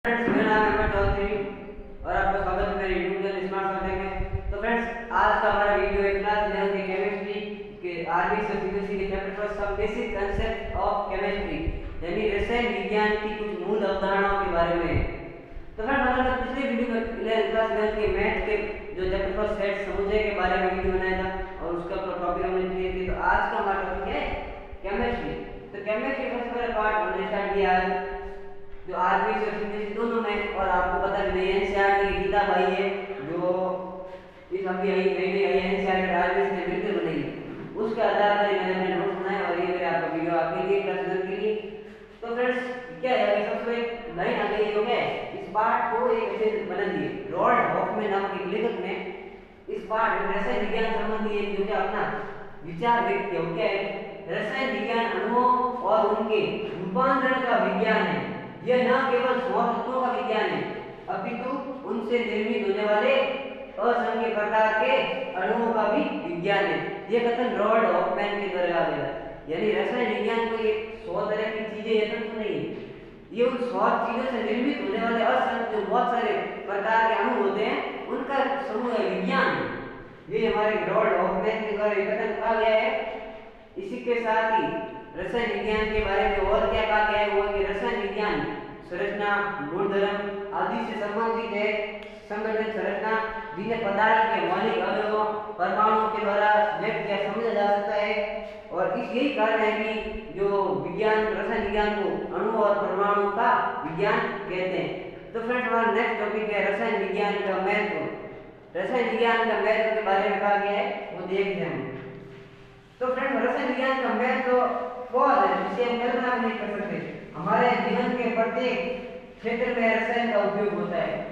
Friends, मेरा नाम है अमर चौधरी और आपका स्वागत है मेरे यूट्यूब चैनल स्मार्ट सब्जेक्ट में। तो फ्रेंड्स, आज का हमारा वीडियो है क्लास 11 की केमिस्ट्री के आरबी से सीबीएसई के chapter first some basic concept of chemistry यानी रसायन विज्ञान की कुछ मूल अवधारणाओं के बारे में। तो फ्रेंड्स, हमने पिछले वीडियो में क्लास 11 के मैथ के जो चैप्टर फर्स्ट सेट समुच्चय के बारे में वीडियो बनाया था और उसका टॉपिक हमने क्लियर किया। तो आज का हमारा टॉपिक है केमिस्ट्री। तो केमिस्ट्री का सबसे पहला पार्ट हमने स्टार्ट किया है जो आरबी से सीबीएसई दोनों में, और आपको पता है एनसीईआरटी की किताब आई है जो इस अभी आई नई आई एनसीईआरटी आरबी से मिलकर बनाई, उसके आधार पर मैंने नोट्स बनाए और ये मेरे आपका वीडियो आपके लिए क्लास के लिए। तो फ्रेंड्स, क्या है अभी सबसे एक लाइन आ गई जो है इस पार्ट को एक ऐसे बना दिए रॉल्ड हॉफमैन नामक एक लेखक ने इस पार्ट रसायन विज्ञान संबंधी जो क्या अपना विचार व्यक्त किया। क्या है रसायन विज्ञान अणुओं और उनके रूपांतरण का विज्ञान है। यह न केवल तत्वों का विज्ञान है अपितु उनसे निर्मित होने वाले असंख्य प्रकार के अणुओं का भी विज्ञान है। यह कथन रॉल्ड हॉफमैन के द्वारा दिया गया। यानी रसायन विज्ञान कोई 100 तरह की चीजें ये तो नहीं है, ये उन 100 चीजों से निर्मित होने वाले असंख्य जो बहुत सारे प्रकार के अणु होते हैं उनका समूह है विज्ञान। ये हमारे रॉल्ड हॉफमैन के द्वारा कथन कहा गया है। इसी के साथ ही रसायन विज्ञान के बारे में और क्या कहा गया है वो कि रसायन विज्ञान संरचना गुणधर्म आदि से संबंधित है। संगठन संरचना जिन्हें पदार्थ के मौलिक अवयवों परमाणुओं के द्वारा व्यक्त किया समझा जा सकता है। और इस यही कारण है कि जो विज्ञान रसायन विज्ञान को अणु और परमाणु का विज्ञान कहते हैं। तो फ्रेंड्स, हमारा नेक्स्ट टॉपिक है रसायन विज्ञान का महत्व। रसायन विज्ञान का महत्व के बारे में कहा गया है वो देखते हैं। तो फ्रेंड्स, रसायन विज्ञान का महत्व बहुत है जिसे हम कल्पना नहीं कर सकते। हमारे जीवन के प्रत्येक क्षेत्र में रसायन का उपयोग होता है।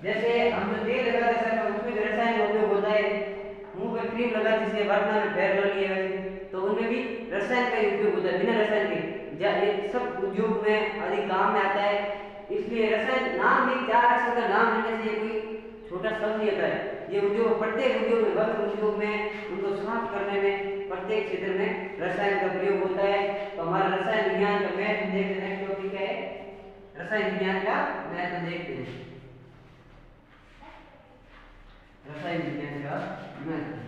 जैसे हम जो तेल लगाते हैं उसमें भी रसायन का उपयोग होता है। मुंह पे क्रीम लगा जिसे वर्तमान में पैर लो लिए तो उनमें भी रसायन का उपयोग होता है। बिना रसायन के ये सब उद्योग में अधिक काम में आता है। इसलिए रसायन नाम भी 4 अक्षर का नाम होने से कोई छोटा शब्द नहीं होता है। ये उद्योग प्रत्येक उद्योग में वस्त्र उद्योग में उनको साफ करने में प्रत्येक क्षेत्र में रसायन का प्रयोग होता है। तो हमारा रसायन विज्ञान का महत्व देखते हैं। नेक्स्ट टॉपिक है रसायन विज्ञान का महत्व देखते हैं। रसायन विज्ञान का महत्व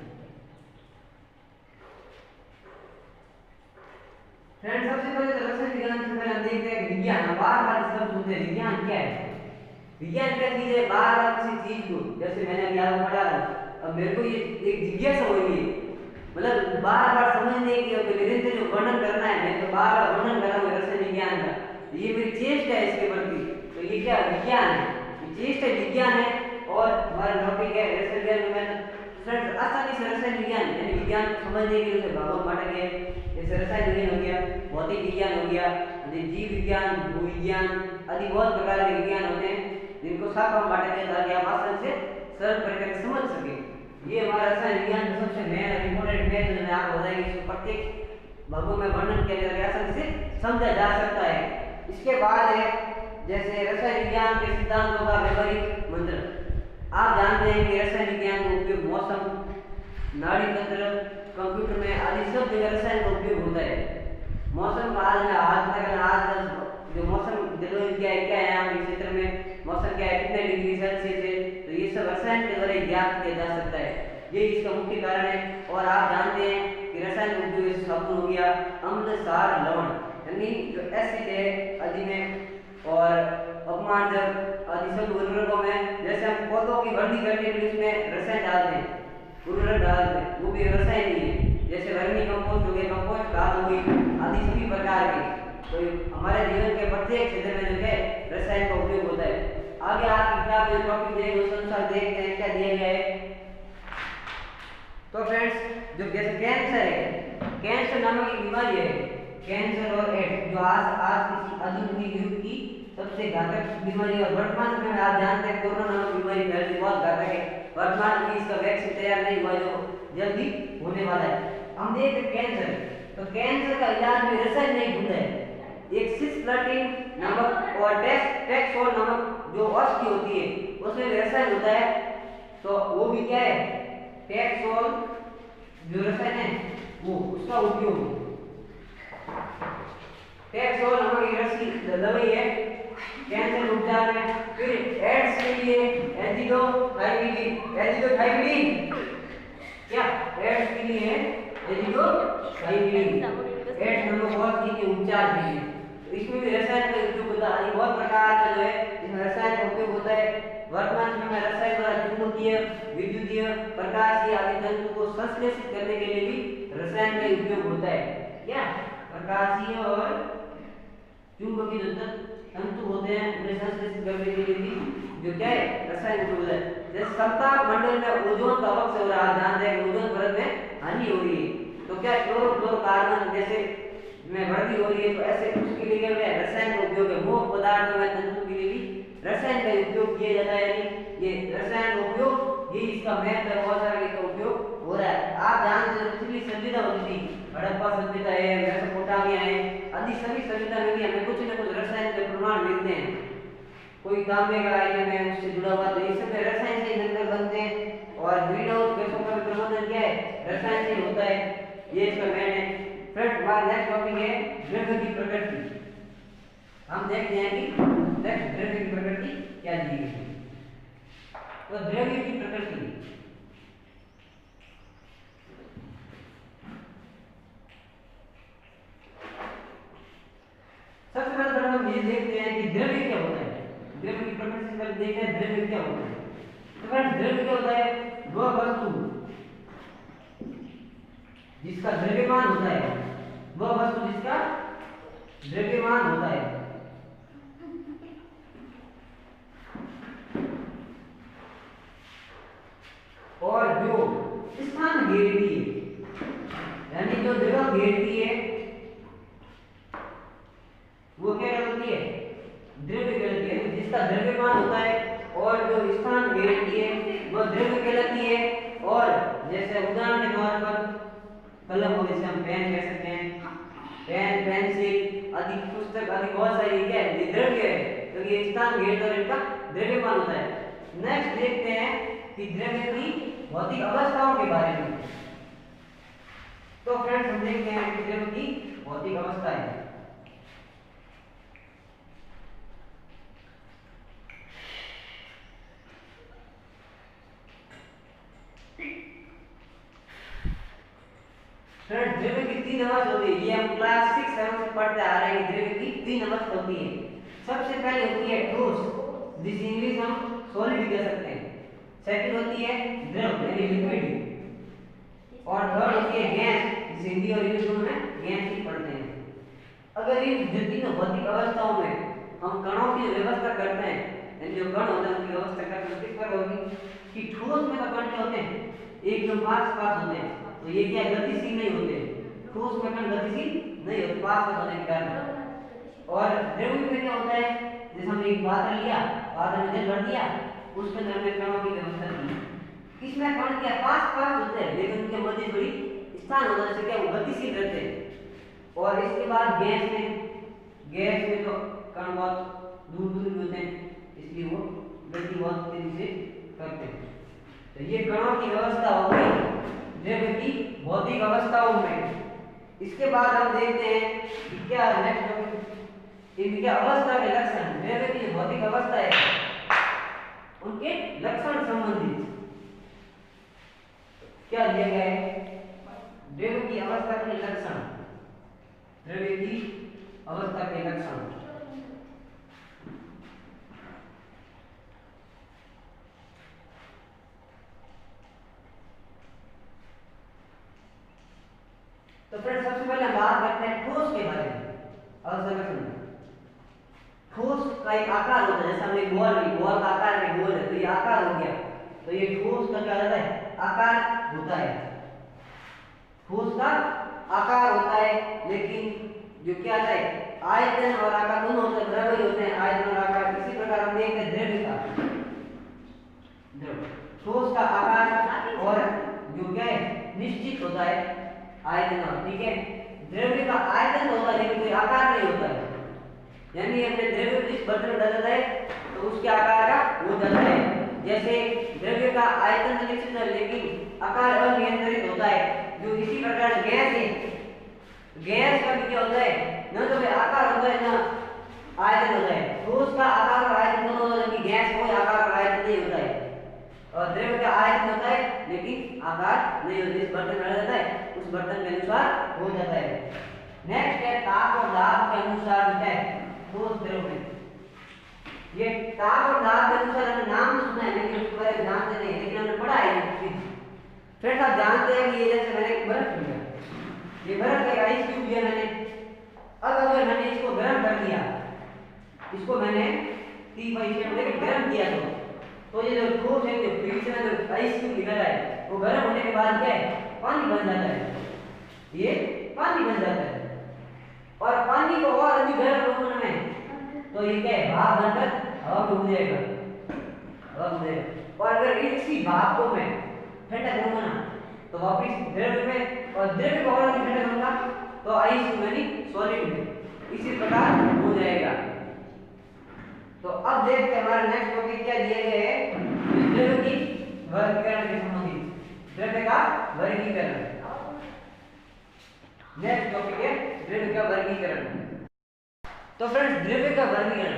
फ्रेंड्स, सबसे पहले तो रसायन विज्ञान से पहले हम देखते हैं विज्ञान। बार-बार शब्द सुनते हैं विज्ञान क्या है। विज्ञान क्या चीज है? बार-बार किसी चीज को जैसे मैंने अभी आपको पढ़ा अब मेरे को ये एक जिज्ञासा हो रही है, मतलब बार-बार समझने की और निरंतर जो वर्णन करना है मैं तो बार-बार वर्णन कर रहा हूँ रसायन विज्ञान का। ये मेरी चेष्टा है इसके प्रति। तो ये क्या विज्ञान है? ये चेष्टा विज्ञान है। और हमारा टॉपिक है रसायन विज्ञान में फ्रेंड्स आसानी से रसायन विज्ञान यानी विज्ञान को समझने के लिए भागों में बांटा गया है। जैसे रसायन विज्ञान हो गया, भौतिक विज्ञान हो गया, जीव विज्ञान, भूविज्ञान आदि बहुत प्रकार के विज्ञान होते हैं जिनको शाखाओं में बांटा गया ताकि आप आसानी से सरल प्रकार से समझ सके। ये हमारा रसायन विज्ञान का सबसे मेन इंपॉर्टेंट मैथ जो आपको बताएंगे इसको प्रत्येक भागों में वर्णन किया जाएगा आसानी से समझा जा सकता है। इसके बाद है जैसे रसायन विज्ञान के सिद्धांतों का व्यवहारिक मंत्र। आप जानते हैं कि रसायन विज्ञान का उपयोग मौसम, नाड़ी तंत्र, कंप्यूटर में आदि सब जगह रसायन का उपयोग होता है। मौसम का आज जो मौसम जलवायु क्या है यहाँ के क्षेत्र में मौसम क्या है, कितने डिग्री सेल्सियस है, तो ये सब रसायन के द्वारा ज्ञात किया जा सकता है। ये इसका मुख्य कारण है। और आप जानते हैं कि रसायन उपयोग जैसे साबुन हो गया, अम्ल, क्षार, लवण यानी जो एसिड है आदि में और अपमार्जक आदि सब उर्वरकों में जैसे हम पौधों की वृद्धि करने के लिए उसमें रसायन डालते हैं, उर्वरक डालते हैं, वो भी रसायन ही है। जैसे वर्मी कंपोस्ट हो गया, कंपोस्ट खाद हो गई आदि सभी प्रकार के। तो हमारे जीवन के प्रत्येक क्षेत्र में जो है रसायन का उपयोग होता है। आगे आपकी किताब जो टॉपिक देंगे उस अनुसार देखते हैं क्या दिया गया है। तो फ्रेंड्स, जो जैसे कैंसर है, कैंसर नामक एक बीमारी है, कैंसर और एड्स जो आज इस आधुनिक युग की सबसे घातक बीमारी और वर्तमान समय में आप जानते हैं कोरोना नामक बीमारी फैल रही बहुत घातक है। वर्तमान में इसका वैक्सीन तैयार नहीं हुआ जो जल्दी होने वाला है। हम देखते हैं कैंसर, तो कैंसर का इलाज में रसायन नहीं ढूंढा है। एक सिस्प्लाटिन नामक और टेक्सोल नामक जो औषधि होती है उसमें रसायन होता है। तो वो भी क्या है टेक्सोल जो रसायन है वो उसका उपयोग टेक्सोल नामक एक रसायन दवाई है कैंसर उपचार में। फिर एड्स के लिए एजिडोथाइमिडीन, क्या एड्स के लिए एजिडोथाइमिडीन, एड्स नंबर के उपचार के लिए। तो इसमें भी रसायन का उपयोग होता है। बहुत प्रकार का जो है इसमें रसायन का उपयोग होता है। वर्तमान समय में रसायन द्वारा चुंबकीय, विद्युतीय, प्रकाशीय आदि तंतु को संश्लेषित करने के लिए भी रसायन का उपयोग होता है। क्या प्रकाशीय और चुंबकीय तंतु होते हैं, उन्हें संश्लेषित करने के लिए भी जो क्या है रसायन उपयोग होता है। जैसे समताप मंडल में ओजोन का अवक्ष हो रहा है, ध्यान दें ओजोन परत में हानि हो रही है, तो क्या क्लोरोफ्लोरोकार्बन जैसे में वृद्धि हो रही है, तो ऐसे उसके लिए क्या है रसायन का उपयोग है। मोह पदार्थों में तंतु के लिए भी रसायन का उपयोग किया जाता है। ये रसायन का उपयोग ये इसका महत्व है, बहुत सारा इसका उपयोग हो रहा है। आप जानते हो पिछली सभ्यता होती थी, हड़प्पा सभ्यता है, मेसोपोटामिया है, आदि सभी सभ्यता में भी हमें कुछ न कुछ रसायन के प्रमाण मिलते हैं। कोई तांबे का आइटम है उससे जुड़ा हुआ, तो इस सब रसायन से जंगल बनते हैं। और ग्रीन हाउस गैसों का प्रबंधन क्या है रसायन से होता है, ये इसका मेन है। फ्रेंड हमारा नेक्स्ट टॉपिक है द्रव्य की प्रकृति। हम देखते हैं कि नेक्स्ट द्रव्य की प्रकृति क्या दी गई है। तो द्रव्य की प्रकृति सबसे पहले हम ये देखते हैं कि द्रव्य क्या होता है। द्रव्य की प्रकृति से पहले देखते हैं द्रव्य क्या होता है। तो फ्रेंड द्रव्य क्या होता है, वह वस्तु जिसका द्रव्यमान होता है, वह वस्तु जिसका द्रव्यमान होता है और जो स्थान घेरती है, यानी जो जगह घेरती है वो क्या कहलाती है द्रव्य कहलाती है। जिसका द्रव्यमान होता है और जो स्थान घेरती है वह द्रव्य कहलाती है। और जैसे उदाहरण के तौर पर कलम हो, जैसे हम पेन कह सकते हैं, पेन, पेंसिल आदि, पुस्तक आदि बहुत सारी क्या है ये द्रव्य है, तो ये स्थान घेरता है, इनका द्रव्यमान होता है। नेक्स्ट देखते हैं कि द्रव्य की भौतिक अवस्थाओं के बारे में। तो फ्रेंड्स हम देखते हैं कि द्रव्य की भौतिक अवस्थाएं। फ्रेंड्स द्रव्य की तीन अवस्था होती है, ये हम क्लास 6 7 से पढ़ते आ रहे हैं। द्रव्य की तीन अवस्था होती है। सबसे पहले होती है ठोस, जिस इंग्लिश हम सॉलिड कह सकते हैं। सेकंड होती है द्रव यानी लिक्विड, और थर्ड होती है गैस, जिस हिंदी और इंग्लिश दोनों में गैस ही पढ़ते हैं। अगर इन तीनों भौतिक अवस्थाओं में हम कणों की व्यवस्था करते हैं, यानी जो कण होते हैं उनकी व्यवस्था करते हैं, किस पर होगी कि ठोस में तो कण क्या होते हैं एकदम पास होते हैं, तो ये क्या गतिशील नहीं होते। ठोस में कण गतिशील नहीं होते पास होने के कारण। और द्रव्य में क्या होता है, जैसे हमने एक पात्र लिया, पात्र में जल भर दिया, उसके अंदर हमने कणों की व्यवस्था की। इसमें कण क्या पास होते हैं, लेकिन उनके मध्य थोड़ी स्थान होता है, जैसे क्या वो गतिशील रहते हैं। और इसके बाद गैस में तो कण बहुत दूर होते हैं, इसलिए वो गति बहुत तेजी से करते हैं। तो ये कणों की व्यवस्था हो गई द्रव्य की भौतिक अवस्थाओं में। इसके बाद हम देखते हैं कि क्या नेक्स्ट इनके अवस्था के लक्षण, द्रव्य की भौतिक अवस्था है उनके लक्षण संबंधित क्या दिया गया है। द्रव्य की अवस्था के लक्षण, द्रव्य की अवस्था के लक्षण। तो फ्रेंड्स सबसे पहले हम बात करते हैं ठोस के बारे में। अवस्था लक्षण, ठोस का एक आकार होता है, जैसे हमने बॉल का आकार है, गोल है, तो ये आकार हो गया। तो ये ठोस का क्या होता है आकार होता है, ठोस का आकार होता है। लेकिन जो क्या आता है आयतन और आकार दोनों होते हैं, बराबर होते हैं आयतन और आकार। इसी प्रकार हम देखते हैं द्रव्य का, ठोस का आकार और जो क्या है निश्चित होता है आयतन, ठीक है। द्रव्य का आयतन होता है लेकिन कोई आकार नहीं होता है, यानी अपने द्रव्य जिस बर्तन में डाला जाए तो उसके आकार का हो जाता है। जैसे द्रव्य का आयतन निश्चित है लेकिन आकार अनियंत्रित होता है। जो इसी प्रकार गैस है, गैस का भी क्या होता है न तो आकार होता है ना आयतन होता है। ठोस का आकार और आयतन दोनों होता है, जबकि गैस कोई आकार और आयतन नहीं होता है। और द्रव का आयतन होता है लेकिन आकार नहीं होता। जिस बर्तन में जाता है उस बर्तन के अनुसार हो जाता है। नेक्स्ट है ताप और दाब के अनुसार होता है ठोस द्रव में। ये ताप और दाब के अनुसार हमने नाम तो सुना है लेकिन उसके बारे में जानते नहीं, लेकिन हमने पढ़ा है। फ्रेंड्स आप जानते हैं कि ये जैसे मैंने बर्फ लिया, ये बर्फ एक आइस क्यूब लिया मैंने। अब अगर मैंने इसको गर्म कर दिया, इसको मैंने 30 सेकंड में गर्म किया तो ये जो ठोस है, जो फ्रीज में जो आइस क्यूब निकल रहा है वो गर्म होने के बाद क्या है, पानी बन जाता है। ये पानी बन जाता है। और पानी को और अधिक गर्म करने में तो ये क्या है, भाप बनकर हवा में उड़ जाएगा, हवा में जाएगा। और अगर इसी भाप को मैं ठंडा करूंगा ना तो वापस द्रव में, और द्रव को और अधिक ठंडा करूंगा तो आइस यानी सॉलिड में इसी प्रकार हो जाएगा। तो अब देखते हैं हमारा नेक्स्ट टॉपिक क्या दिया गया है, द्रव की वर्गीकरण के संबंधित, द्रव का वर्गीकरण। नेक्स्ट टॉपिक है द्रव्य का वर्गीकरण। तो फ्रेंड्स द्रव्य का वर्गीकरण,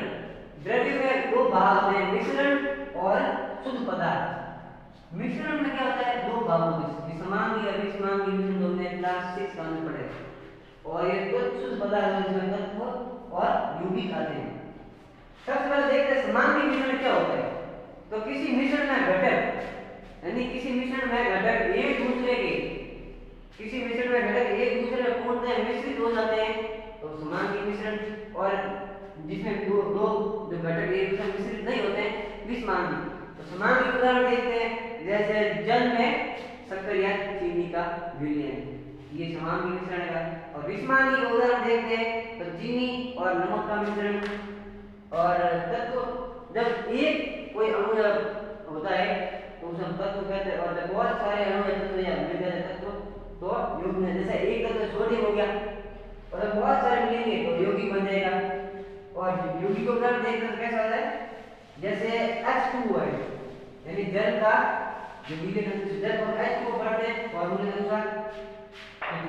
द्रव्य में दो भाग होते हैं, मिश्रण और शुद्ध पदार्थ। मिश्रण में क्या होता है, दो भाग होते हैं, समांगी और विषमांगी मिश्रण होते हैं, क्लास 6 का हमने पढ़े। और ये दो शुद्ध पदार्थ जिसमें तत्व और यौगिक आते हैं। सबसे पहले देखते हैं समांगी मिश्रण क्या होता है। तो किसी मिश्रण में घटक, यानी किसी मिश्रण में घटक एक दूसरे के, किसी मिश्रण में घटक एक दूसरे में पूर्णतः मिश्रित हो जाते हैं तो समांगी मिश्रण। और जिसमें दो जो घटक एक दूसरे में मिश्रित नहीं होते हैं, विषमांगी। तो समांगी उदाहरण देखते हैं, जैसे जल में शक्कर या चीनी का विलयन, ये समांगी मिश्रण है। और विषमांगी का उदाहरण देखते हैं तो चीनी और नमक का मिश्रण। और तत्व, जब एक कोई अणु होता है तो उसे हम तत्व कहते हैं, और जब बहुत सारे अणु तत्व या मिल जाते तत्व तो यौगिक में, जैसे एक तत्व सोडियम हो गया और जब बहुत सारे मिलेंगे तो यौगिक बन जाएगा। और यौगिक को उदाहरण देखते हैं कैसा होता है, जैसे H2O है, यानी जल का जो विलयन, जल और H2O बढ़ते हैं फॉर्मूले के अनुसार।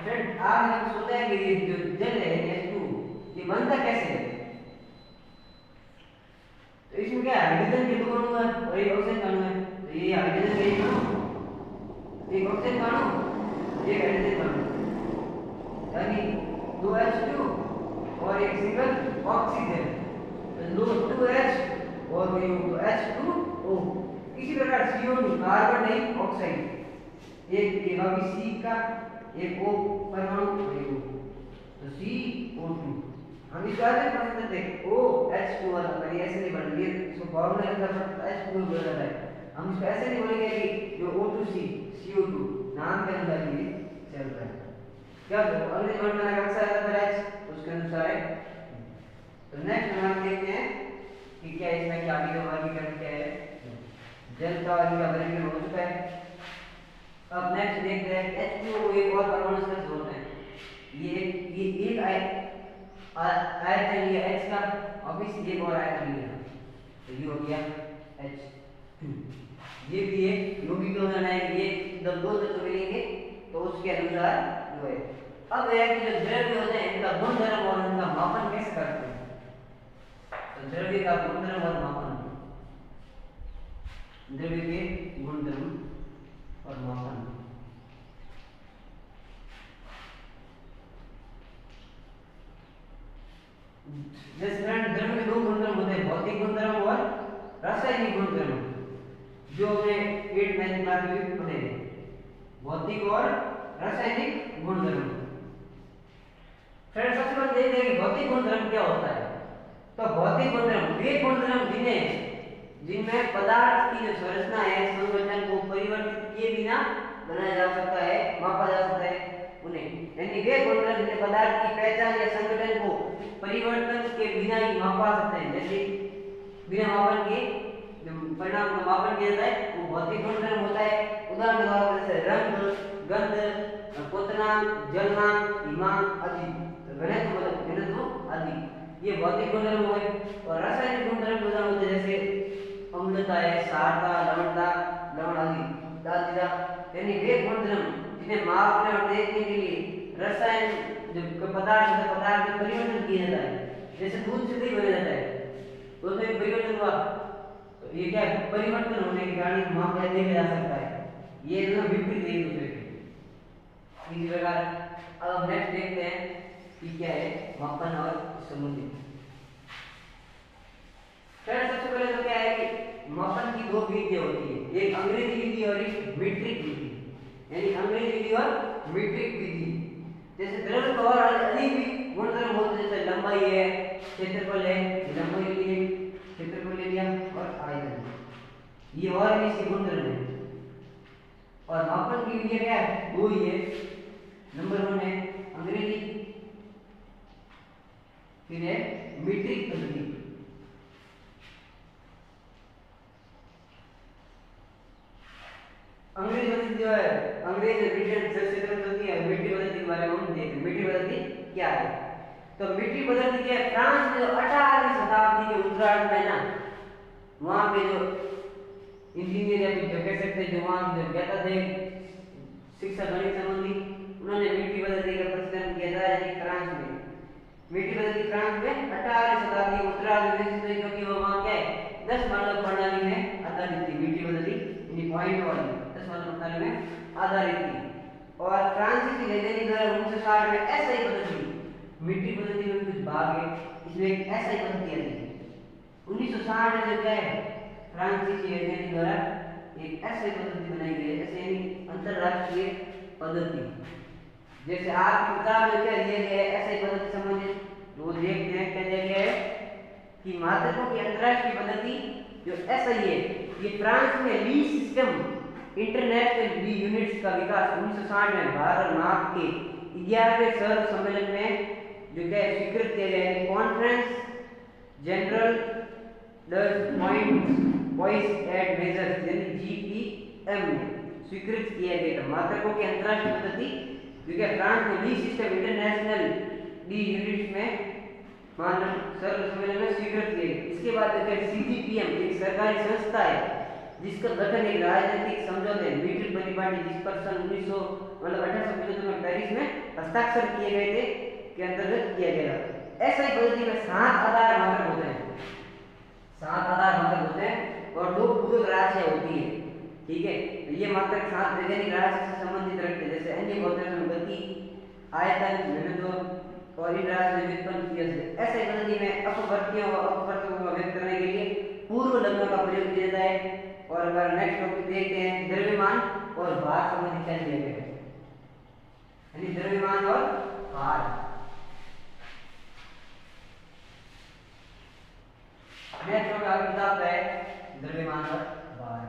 फ्रेंड आप लोग सोचते हैं कि ये जो जल है H2O ये बनता कैसे है। तो इसमें क्या है, हाइड्रोजन के दो अणु है और एक ऑक्सीजन का अणु है। तो ये हाइड्रोजन का एक अणु, एक ऑक्सीजन का अणु, एक हाइड्रोजन का अणु, यानी 2 H2 और एक सिंगल ऑक्सीजन, तो 2H और ये H2O। इसी प्रकार CO2 कार्बन डाइऑक्साइड, एक ये होगी C का, एक O परमाणु और एक O, तो CO2। हम इसको ऐसे पढ़ सकते हैं OH2 वाला, पर ये ऐसे नहीं पढ़ेंगे, इसको फॉर्मूला के साथ H2 बोला जाता है। हम इसको ऐसे नहीं बोलेंगे कि जो O2C CO2 नाम के अनुसार ये चल रहा है। क्या अगले वर्ड में कौन सा है पर H उसके अनुसार है। तो नेक्स्ट हम देखते हैं कि क्या इसमें क्या आगे का वर्गीकरण क्या है। जल का वर्गीकरण हो चुका है। अब नेक्स्ट देखते हैं H2O एक और परमाणु से जोड़ते हैं। ये एक आयतन लिया H का, और इस एक और आयतन लिया तो ये हो गया H2। ये भी एक यौगिक का उदाहरण है। ये जब दो तत्व मिलेंगे तो उसके अनुसार जो है। अब है कि जो द्रव्य होते हैं इनका गुणधर्म और इनका मापन कैसे करते हैं। तो द्रव्य का गुणधर्म और मापन, द्रव्य के गुणधर्म और मापन। जैसे द्रव्य के दो गुणधर्म होते हैं, भौतिक गुणधर्म और रासायनिक गुणधर्म, जो हमने 8 9 क्लास में पढ़े हैं, भौतिक और रासायनिक गुणधर्म। फ्रेंड्स सबसे पहले देखते हैं कि भौतिक गुणधर्म क्या होता है। तो भौतिक गुणधर्म वे गुणधर्म जिनमें पदार्थ की जो संरचना है, संगठन को परिवर्तित किए बिना बनाया जा सकता है, मापा जा सकता है उन्हें, यानी वे गुणधर्म जिनमें पदार्थ की पहचान या संगठन को परिवर्तन के बिना ही मापा सकते हैं, जैसे बिना मापन के जो परिणाम का मापन किया जाता है वो भौतिक गुणधर्म होता है। उदाहरण के तौर पर जैसे रंग, गंध, क्वथनांक, जलनांक, हिमांक आदि, घनत्व आदि, ये भौतिक गुणधर्म हुए। और रासायनिक गुणधर्म उदाहरण होते हैं जैसे अम्लता है, क्षारता, लवणता, लवण आदि दादीदा, यानी वे गुणधर्म जिन्हें मापने और देखने के लिए रसायन जो पदार्थ में परिवर्तन किया जाता है जैसे दूध से दही बना जाता है तो उसमें एक परिवर्तन हुआ, तो ये क्या है, परिवर्तन होने के कारण वहां पर देखा जा सकता है। ये दोनों विपरीत एक दूसरे के। इसी प्रकार अब हम नेक्स्ट देखते हैं कि क्या है मापन और संबंधित। फ्रेंड्स सबसे पहले तो क्या है कि मापन की दो विधियां होती है, एक अंग्रेजी विधि और एक मीट्रिक विधि, यानी अंग्रेजी विधि और मीट्रिक विधि। जैसे द्रव्य का और अधिक भी गुणधर्म होते हैं, जैसे लंबाई है, क्षेत्रफल है, लंबाई लिए क्षेत्रफल ले लिया और आयतन, ये और भी इसके गुणधर्म है। और मापन की विधि क्या है, दो ही है। नंबर 1 है अंग्रेजी, फिर है मीट्रिक पद्धति। अंग्रेजी पद्धति जो है, अंग्रेज ब्रिटेन से पद्धति है। मीट्रिक पद्धति के बारे में हम देखते हैं, मीट्रिक पद्धति क्या है। तो मीट्रिक पद्धति क्या है, फ्रांस में जो 18वीं शताब्दी के उत्तरार्ध में ना, वहां पे जो इंजीनियर या जो कह सकते हैं जो वहां जो ज्ञाता थे शिक्षा गणित संबंधी, उन्होंने मीट्रिक पद्धति का प्रचलन किया था, यानी फ्रांस में मीट्रिक पद्धति फ्रांस में 18वीं शताब्दी के उत्तरार्ध में, क्योंकि वो वहां क्या है 10 मानक प्रणाली में आधारित थी मीट्रिक पद्धति, यानी पॉइंट वाली 10 मानक प्रणाली में आधारित थी। और फ्रांसीसी वैज्ञानिक द्वारा 1960 में एसआई पद्धति, मीट्रिक पद्धति में कुछ भाग है, इसमें एक एसआई पद्धति आई थी 1960 में। जो क्या है फ्रांसीसी वैज्ञानिक द्वारा एक एसआई पद्धति बनाई गई है, ऐसे यानी अंतरराष्ट्रीय पद्धति। जैसे आपकी किताब में क्या दिया गया है एसआई पद्धति संबंधित, वो देखते हैं क्या दिया गया है कि मात्रकों की अंतरराष्ट्रीय पद्धति जो एसआई है, ये फ्रांस में ली सिस्टम इंटरनेशनल ली यूनिट्स का विकास 1960 में भारत माप के 11वें सर्व सम्मेलन में जो क्या स्वीकृत किया गया है, conference general points at measures यानी जीपीएम में स्वीकृत किया गया था मात्रकों की अंतरराष्ट्रीय पद्धति, जो कि फ्रांस में ली सिस्टम इंटरनेशनल ली यूनिट्स में मानक सर्व सम्मेलन में स्वीकृत किए। इसके बाद जो है सीजीपीएम एक सरकारी संस्था है जिसका गठन एक राजनीतिक समझौते मीट्रिक परिपाटी जिस पर सन 1875 में पेरिस में हस्ताक्षर किए गए थे के अंतर्गत किया गया। एसआई पद्धति में 7 आधार मात्रक होते हैं, 7 आधार मात्रक होते हैं और 2 पूरक राशियां होती है, ठीक है। तो ये मात्रक 7 वैज्ञानिक राशि से संबंधित रखते हैं, जैसे अन्य घूर्णन गति, आयतन, घनत्व और इन राशि में व्युत्पन्न किया जाता है। एसआई पद्धति में अपवर्तियों और अपवर्तकों को व्यक्त करने के लिए पूर्व लग्नों का प्रयोग किया जाता है। और अगर नेक्स्ट टॉपिक देखते हैं द्रव्यमान और भार संबंधी क्या दिया गया है, यानी द्रव्यमान और भार। नेक्स्ट टॉपिक आपकी किताब है द्रव्यमान और भार,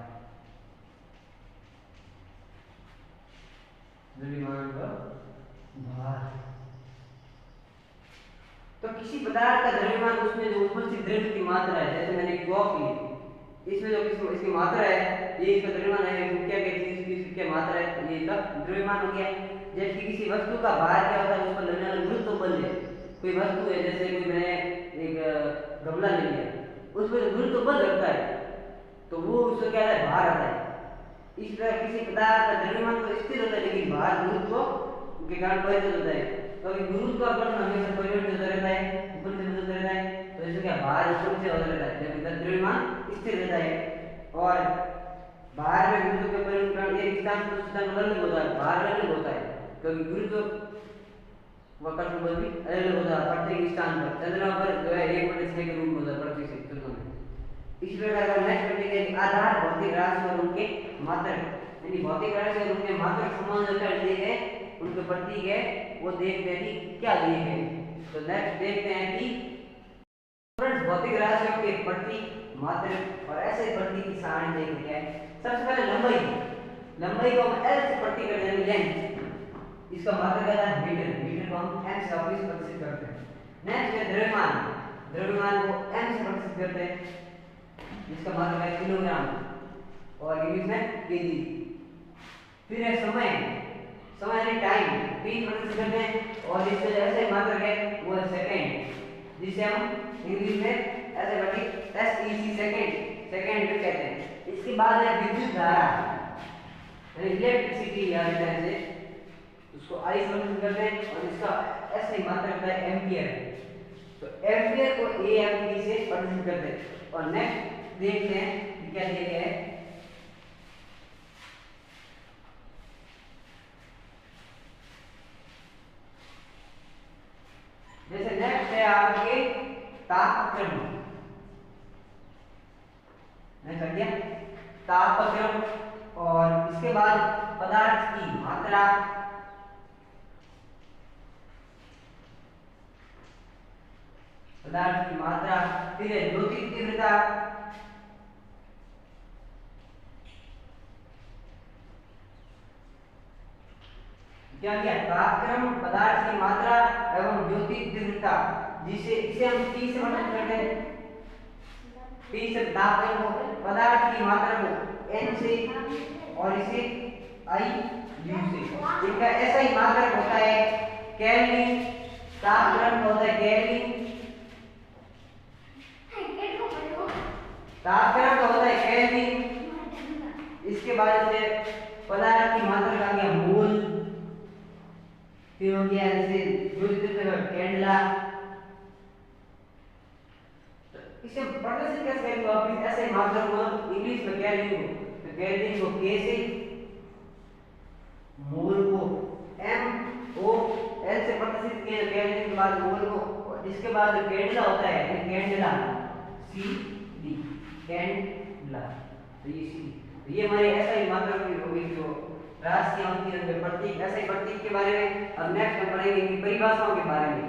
द्रव्यमान और भार। तो किसी पदार्थ का द्रव्यमान उसमें जो उपस्थित द्रव्य की मात्रा है, जैसे मैंने कॉक ली, इसमें जो इसकी मात्रा है ये इसका द्रव्यमान है, क्या कहते हैं इसकी क्या मात्रा है, ये इसका द्रव्यमान हो गया। जबकि किसी वस्तु का भार क्या होता है, उस पर लगने वाला गुरुत्व बल है। कोई वस्तु है, जैसे कोई मैंने एक गमला ले लिया, उस पर गुरुत्व बल लगता है तो वो उसको क्या है भार आता है। इस तरह किसी पदार्थ का द्रव्यमान तो स्थिर होता है लेकिन भार गुरुत्व के कारण परिवर्तित होता है, क्योंकि गुरुत्वाकर्षण हमेशा परिवर्तित होता रहता है, ऊपर से बदलता रहता है, तो इससे क्या भार ऊपर से होता रहता है जबकि द्रव्यमान स्थिर रहता है। और भार में गुरुत्व के परिवर्तन एक स्थान से दूसरे स्थान अलग होता है, भार अलग होता है क्योंकि गुरुत्वाकर्षण बल भी अलग होता है प्रत्येक स्थान पर। चंद्रमा पर जो है 1/6 के रूप में होता है प्रत्येक क्षेत्र में। इस प्रकार का नेक्स्ट टॉपिक है आधार भौतिक राशि और उनके मात्रक, यानी भौतिक राशि और उनके मात्रक समान होकर दिए गए, उनके प्रतीक है वो देखते हैं कि क्या दिए गए। तो नेक्स्ट देखते हैं कि फ्रेंड्स भौतिक राशियों के प्रतीक, मात्रक और ऐसे प्रतीक की सारणी देखते हैं। सबसे पहले लंबाई को हम L से प्रतीक करते हैं, लेंथ, इसका मात्रक आता है मीटर, मीटर को हम m से ऑफिस प्रतिशत करते हैं। नेक्स्ट है द्रव्यमान को m से प्रतिशत करते हैं, इसका मात्रक है किलोग्राम और इंग्लिश में केजी। फिर है समय यानी टाइम, t प्रतिशत करते हैं और इसका ऐसे मात्रक है वो है सेकंड, जिसे हम इंग्लिश में ऐसे प्रतीक SEC सेकंड कहते हैं। इसके बाद है विद्युत धारा यानी इलेक्ट्रिसिटी, याद रखना है उसको I से प्रतिशत करते हैं और इसका ऐसे मात्रक है एम्पियर। तो एम्पियर को AMP से प्रदर्शित करते हैं। और नेक्स्ट देखते हैं कि क्या दिया गया है। जैसे नेक्स्ट है आपके तापक्रम। नेक्स्ट आ गया तापक्रम और इसके बाद पदार्थ की मात्रा, पदार्थ की मात्रा, फिर है ज्योतिक तीव्रता, क्या किया तापक्रम, पदार्थ की मात्रा एवं ज्योतिक तीव्रता, जिसे इसे हम T से वर्णन करते हैं। T से तापक्रम को, पदार्थ की मात्रा को N से और इसे IU से। इनका ऐसा ही मात्रक होता है केल्विन, तापक्रम होता है केल्विन, तापक्रम का होता है केल्विन। इसके बाद से पदार्थ की मात्रा का गया मोल, फिर हो गया जैसे कैंडला। तो इसे प्रदर्शित कैसे करेंगे वापस ऐसे मात्रा को इंग्लिश में क्या लिखो, तो केल्विन को K से, मोल को MOL से प्रदर्शित किया केल्विन के बाद मोल को। इसके बाद जो कैंडला होता है कैंडला CD, कैंडला, तो ये CD, तो ये हमारे ऐसा ही मात्रा की होगी जो राशियां होती हैं प्रतीक, ऐसे ही प्रतीक के बारे में अब नेक्स्ट हम पढ़ेंगे कि परिभाषाओं के बारे में।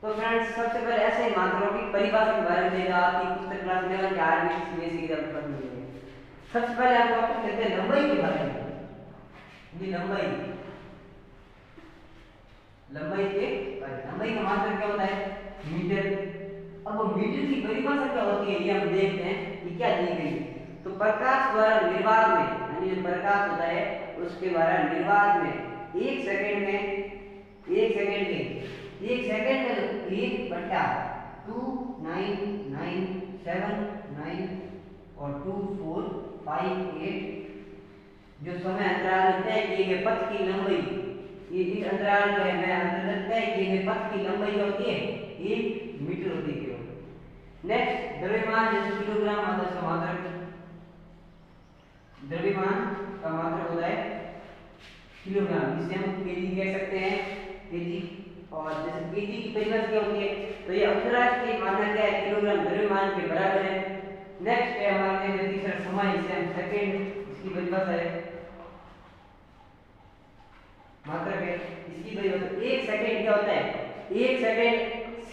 तो फ्रेंड्स सबसे पहले ऐसे ही मात्राओं की परिभाषा के बारे में देगा आपकी पुस्तक क्लास 11 के आरबी सीबीएसई की तरफ पढ़ने के लिए। सबसे पहले आपको टॉपिक लेते हैं लंबाई के बारे में। ये लंबाई, लंबाई के लंबाई का मात्रक क्या होता है मीटर। अब मीटर की परिभाषा क्या होती है ये हम देखते हैं कि क्या दी गई। तो प्रकाश द्वारा निर्वात में, यानी जो प्रकाश होता है उसके द्वारा निर्वात में 1 सेकंड में 1 सेकंड में 1 और 2458 जो समय अंतराल तय किए गए पथ की लंबाई, ये इस अंतराल में अंतर्गत तय किए गए पथ की लंबाई जो होती है 1 मीटर होती है। नेक्स्ट द्रव्यमान, जैसे किलोग्राम मात्रा का मात्रक, द्रव्यमान का मात्रक होता है किलोग्राम, जिसे हम केजी कह सकते हैं, केजी। और जैसे केजी की परिभाषा क्या होती है, तो ये अंतरराष्ट्रीय मानक क्या है किलोग्राम द्रव्यमान के बराबर है। नेक्स्ट है हमारे लिए तीसरा समय, इसे हम सेकंड, इसकी परिभाषा है मात्रक है, इसकी परिभाषा 1 सेकंड क्या होता है 1 सेकंड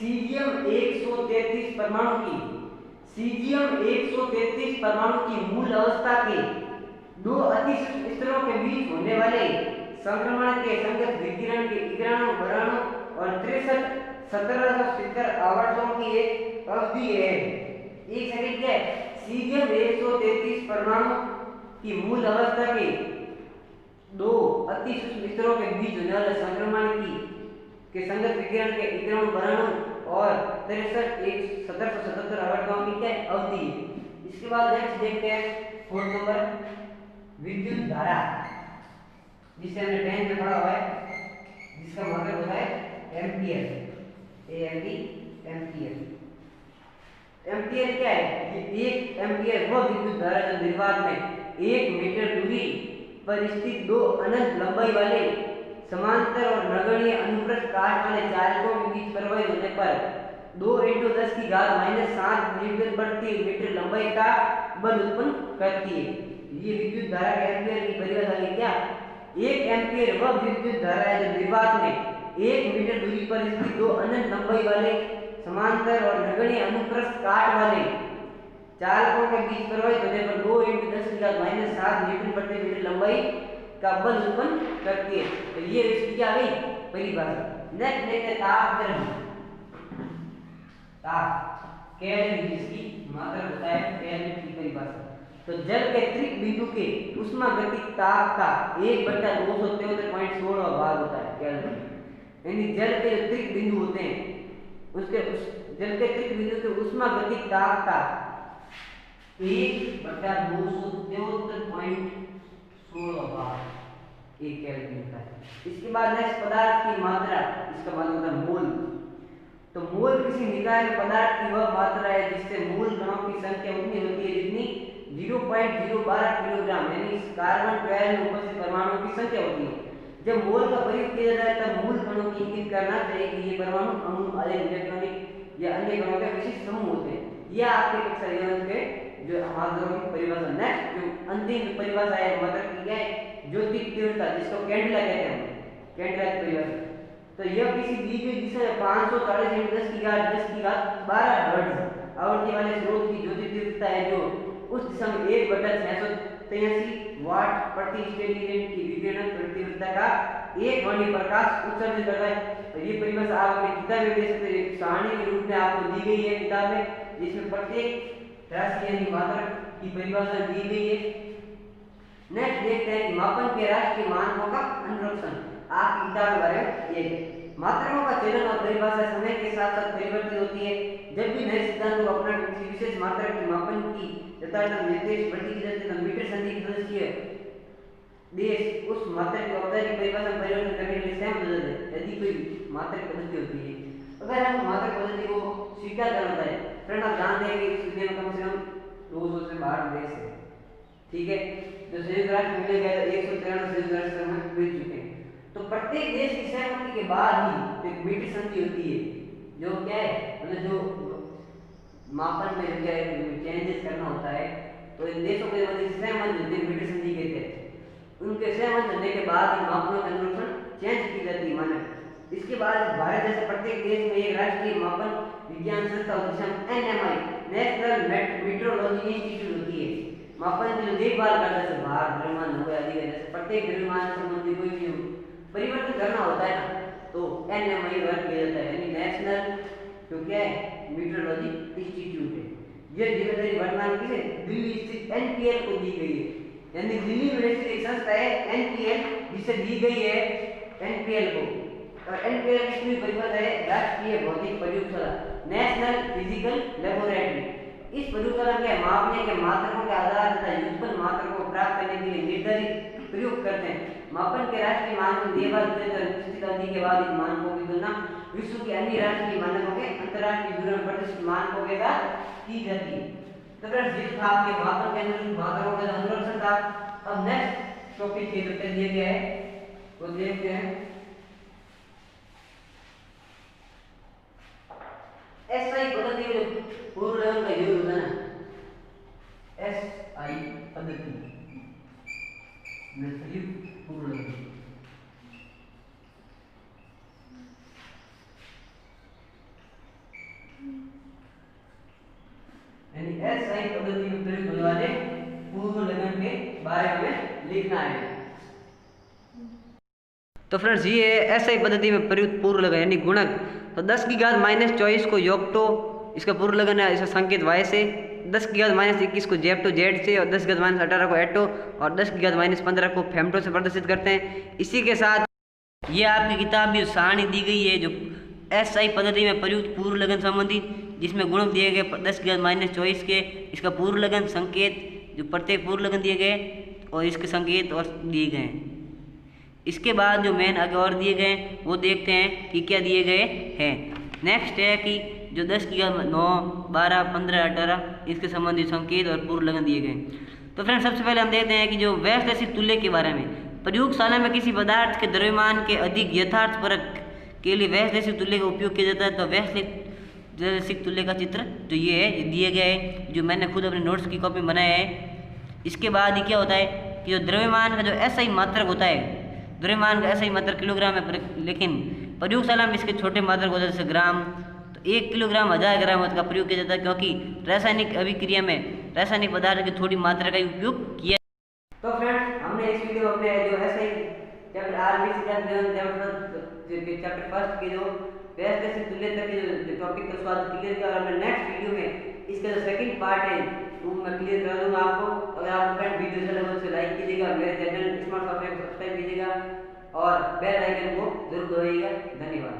सीजियम 133 परमाणु की, सीजियम 133 परमाणु की मूल अवस्था के 2 अतिसूक्ष्म स्तरों के बीच होने वाले संक्रमण के संगत विकिरण के इक्राणु बराणु और 1770 आवर्तों की एक अवधि है। 1 सेकंड क्या है सीजियम 133 परमाणु की मूल अवस्था के 2 अतिसूक्ष्म स्तरों के बीच होने वाले संक्रमण के संगत विकिरण के इक्राणु बराणु और 1770 आवर्तों की क्या अवधि है। इसके बाद नेक्स्ट देखते हैं 4 नंबर विद्युत धारा, जिसे हमने 10 में पढ़ा हुआ है, जिसका मतलब होता है एम्पियर, AMP एम्पियर। एम्पियर क्या है, ये 1 एम्पियर वह विद्युत धारा जो निर्वात में 1 मीटर दूरी पर स्थित 2 अनंत लंबाई वाले समांतर और नगण्य अनुप्रस्थ काट वाले चालकों के बीच प्रवाहित होने पर 2 × 10⁻⁷ न्यूटन प्रति मीटर लंबाई का बल उत्पन्न करती है। ये विद्युत धारा के एम्पियर की परिभाषा है क्या, 1 एम्पियर वह विद्युत धारा है जो निर्वात में 1 मीटर दूरी पर स्थित 2 अनंत लंबाई वाले समांतर और नगण्य अनुप्रस्थ काट वाले चालकों के बीच प्रवाहित होने पर 2 × 10⁻⁷ न्यूटन प्रति मीटर लंबाई का बल उत्पन्न करती है। तो ये इसकी क्या गई परिभाषा। नेक्स्ट देखते हैं तापक्रम, ताप केल्विन, जिसकी मात्रा होता है केल्विन की परिभाषा। तो जल के त्रिक बिंदु के ऊष्मागतिक ताप का 1/273.16 भाग होता है केल्विन। यानी जल के जो त्रिक बिंदु होते हैं उसके जल के त्रिक बिंदु के ऊष्मागतिक ताप का 1/273.16 भाग 1 केल्विन होता है। इसके बाद नेक्स्ट पदार्थ की मात्रा, इसका मतलब होता है मोल। तो मोल किसी निकाय पदार्थ की वह मात्रा है जिससे मूल कणों की संख्या उतनी होती है जितनी 0.012 किलोग्राम यानी कार्बन 12 में उपस्थित परमाणुओं की संख्या होती है। जब मोल का प्रयोग किया जाता है तब मूल कणों की इंगित करना चाहिए कि ये परमाणु अणु आदि इलेक्ट्रॉनिक या अन्य कणों के विशिष्ट समूह होते हैं। यह आपके कक्षा 11 के जो मात्राओं की परिभाषा। नेक्स्ट जो अंतिम परिभाषा है मात्रा की क्या है, ज्योतिक तीव्रता, जिसको कैंडेला कहते हैं, कैंडेला की परिभाषा। तो यह किसी दी गई दिशा में 540 × 10⁻12 हर्ट्ज आवृत्ति वाले स्रोत की ज्योतिक तीव्रता है जो उस दिशा में 1/683 वाट प्रति स्टेडियन की विकिरण तीव्रता का एक वर्णी प्रकाश उत्सर्जित करता है। तो ये परिभाषा आप अपनी किताब में देख सकते हैं, सारणी के रूप में आपको दी गई है किताब में, जिसमें प्रत्येक राशि यानी मात्रा की परिभाषा दी गई है। नेक्स्ट देखते हैं कि मापन के राष्ट्रीय मानकों का अनुरक्षण। आपकी किताब के बारे में ये मात्राओं का चलन और परिभाषा समय के साथ साथ परिवर्तित होती है। जब भी नए सिद्धांतों को अपना किसी विशेष मात्रा के मापन की यथार्थ निर्देश बढ़ती जाती है तो मीटर संधि के सदस्य देश उस मात्रा की औपचारिक परिभाषा में परिवर्तन करने के लिए सहमत हो जाते हैं यदि कोई मात्रा पद्धति होती है। अगर हम मात्रा पद्धति को स्वीकार कर लेता है, फ्रेंड आप जानते हैं कि इस दुनिया में कम से कम 200 से 12 देश है, ठीक है, जो संयुक्त राष्ट्र मिले गए 193 संयुक्त राष्ट्र में मिल चुके हैं। तो प्रत्येक देश की सहमति के बाद ही एक मीटर संधि होती है जो क्या है, मतलब जो मापन में क्या है चेंजेस करना होता है, तो इन देशों के मध्य सहमत होते हैं, मीटर संधि कहते हैं। उनके सहमत होने के बाद ही मापनों का अनुरूपण चेंज की जाती है मानक। इसके बाद भारत जैसे प्रत्येक देश में एक राष्ट्रीय मापन विज्ञान संस्था होती है NMI, नेशनल मेट्रोलॉजी इंस्टीट्यूट होती है। मापन की जो देखभाल करता है भारत द्रव्यमान हो गया आदि जैसे प्रत्येक द्रव्यमान संबंधी कोई भी परिवर्तन करना होता है ना, तो NMI वर्क किया जाता है, यानी नेशनल जो क्या है मेट्रोलॉजी इंस्टीट्यूट है। यह जिम्मेदारी वर्तमान किसे दिल्ली स्थित NPL को दी गई है, यानी दिल्ली में स्थित एक संस्था है NPL जिसे दी गई है NPL को। और NPL की पूरी परिभाषा है राष्ट्रीय भौतिक प्रयोगशाला, नेशनल फिजिकल लेबोरेटरी। इस प्रयोगशाला के मापने के मात्रकों के आधार तथा व्युत्पन्न मात्रकों को प्राप्त करने के लिए निर्धारित प्रयोग करते हैं। मापन के राष्ट्रीय मानकों निश्चित अवधि के बाद इन मानकों की तुलना विश्व के अन्य राष्ट्रीय मानकों के अंतर्राष्ट्रीय विवरण प्रतिष्ठित मानकों के साथ की जाती है। तो फ्रेंड्स जिस आपके मापन के अनुरूप मात्राओं का अनुरक्षण था। अब नेक्स्ट टॉपिक के जो दिया गया है वो देखते हैं SI पद्धति में पूर्व लेवल का योग होता है ना, SI पद्धति में पूर्व लेवल यानी SI पद्धति में प्रयुक्त होने वाले पूर्व लगन के बारे में लिखना है। तो फ्रेंड्स ये है SI पद्धति में प्रयुक्त पूर्व लगन यानी गुणक। तो 10 की घात -24 को योक्टो इसका पूर्व लगन है, इसका संकेत Y से, 10 की घात -21 को जेप्टो Z से, और 10 की घात -18 को एटो, और 10 की घात -15 को फेम्टो से प्रदर्शित करते हैं। इसी के साथ ये आपकी किताब में सारणी दी गई है जो SI पद्धति में प्रयुक्त पूर्व लगन संबंधी, जिसमें गुणक दिए गए 10 की घात -24 के, इसका पूर्व लगन संकेत जो प्रत्येक पूर्व लगन दिए गए और इसके संकेत और दिए गए हैं। इसके बाद जो मेन आगे और दिए गए वो देखते हैं कि क्या दिए गए हैं। नेक्स्ट है कि जो 10 की घात 9, 12, 15, 18 इसके संबंधित संकेत और पूर्व लगन दिए गए। तो फ्रेंड्स सबसे पहले हम देखते हैं कि जो वैश्लेषिक तुल्य के बारे में, प्रयोगशाला में किसी पदार्थ के द्रव्यमान के अधिक यथार्थ परख के लिए वैश्लेषिक तुल्य का उपयोग किया जाता है। तो वैश्लेषिक तुल्य का चित्र तो ये है, दिए गए है, जो मैंने खुद अपने नोट्स की कॉपी बनाया है। इसके बाद ही क्या होता है कि जो द्रव्यमान का जो SI मात्रक होता है, द्रव्यमान का SI मात्रक किलोग्राम है, लेकिन प्रयोगशाला में इसके छोटे मात्रक होते हैं जैसे ग्राम। तो 1 किलोग्राम 1000 ग्राम का प्रयोग किया जाता है, क्योंकि रासायनिक अभिक्रिया में रासायनिक पदार्थ की थोड़ी मात्रा का उपयोग किया। तो फ्रेंड्स हमने इस वीडियो में जो SI चैप्टर चैप्टर फर्स्ट के जो वैश्लेषिक तुल्य तक के जो टॉपिक का स्वाद क्लियर किया, और हमने नेक्स्ट वीडियो में इसका जो सेकंड पार्ट है वो मैं क्लियर कर दूंगा आपको। अगर आपको फ्रेंड वीडियो अच्छा लगा तो लाइक कीजिएगा, मेरे चैनल स्मार्ट सॉफ्टवेयर को सब्सक्राइब कीजिएगा और बेल आइकन को जरूर दबाइएगा। धन्यवाद।